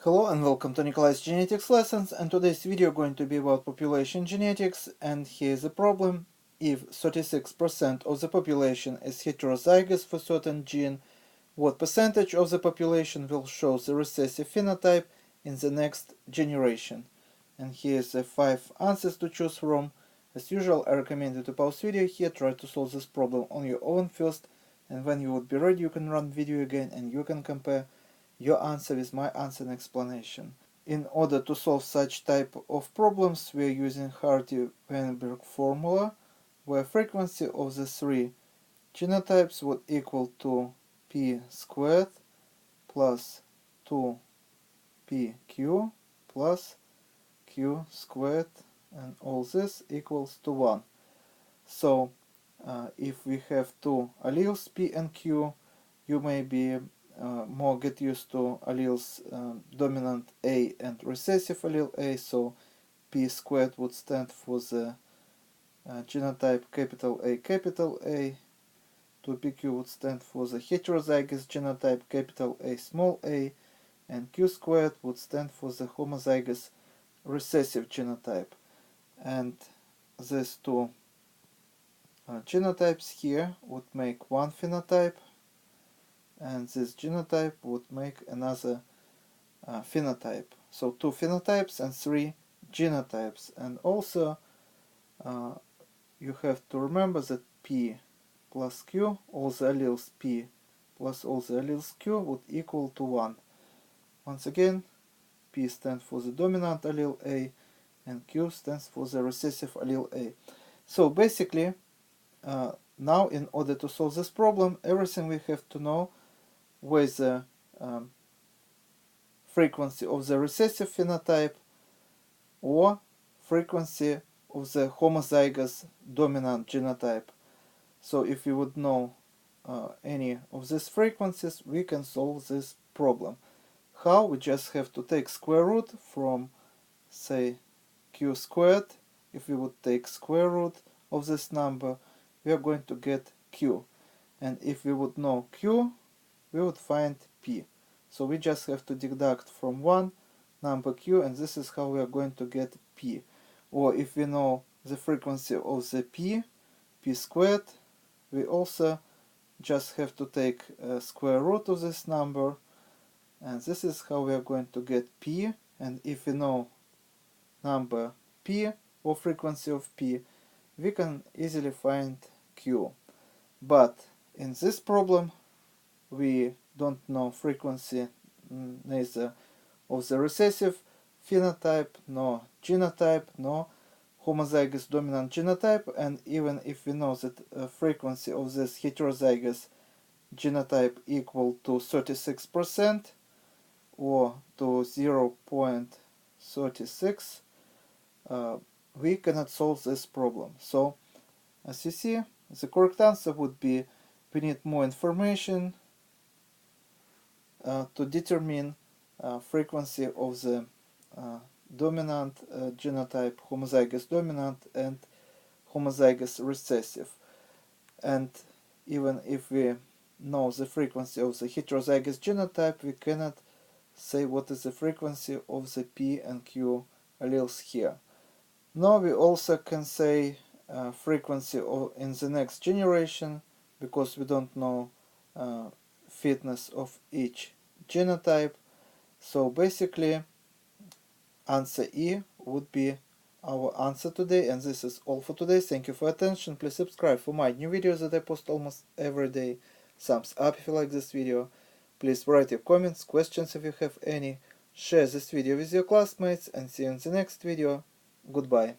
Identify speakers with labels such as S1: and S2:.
S1: Hello and welcome to Nikolai's genetics lessons, and today's video going to be about population genetics. And here's the problem: if 36% of the population is heterozygous for certain gene, what percentage of the population will show the recessive phenotype in the next generation? And here's the 5 answers to choose from. As usual, I recommend you to pause video here, try to solve this problem on your own first, and when you would be ready you can run video again and you can compare your answer with my answer and explanation. In order to solve such type of problems, we are using hardy-Weinberg formula, where frequency of the 3 genotypes would equal to p squared plus 2pq plus q squared, and all this equals to 1. So if we have two alleles p and q, you may be more get used to alleles dominant A and recessive allele A, so p squared would stand for the genotype capital A, 2pq would stand for the heterozygous genotype capital A, small a, and q squared would stand for the homozygous recessive genotype. And these two genotypes here would make one phenotype, and this genotype would make another phenotype. So 2 phenotypes and 3 genotypes. And also you have to remember that p plus q, all the alleles p plus all the alleles q, would equal to 1. Once again, p stands for the dominant allele A and q stands for the recessive allele A. So basically, now in order to solve this problem, everything we have to know with the frequency of the recessive phenotype or frequency of the homozygous dominant genotype. So if we would know any of these frequencies, we can solve this problem. How? We just have to take square root from, say, q squared. If we would take square root of this number, we are going to get q. And if we would know q, we would find p. So we just have to deduct from one number q, and this is how we are going to get p. Or if we know the frequency of the p squared, we also just have to take a square root of this number, and this is how we are going to get p. And if we know number p or frequency of p, we can easily find q. But in this problem, we don't know frequency neither of the recessive phenotype, nor genotype, nor homozygous dominant genotype, and even if we know that frequency of this heterozygous genotype equal to 36% or to 0.36, we cannot solve this problem. So as you see, the correct answer would be we need more information to determine frequency of the dominant genotype, homozygous dominant and homozygous recessive. And even if we know the frequency of the heterozygous genotype, we cannot say what is the frequency of the p and q alleles here. Now we also can say frequency in the next generation, because we don't know fitness of each genotype. So basically, answer E would be our answer today, and this is all for today. Thank you for your attention. Please subscribe for my new videos that I post almost every day. Thumbs up if you like this video. Please write your comments, questions if you have any. Share this video with your classmates, and see you in the next video. Goodbye.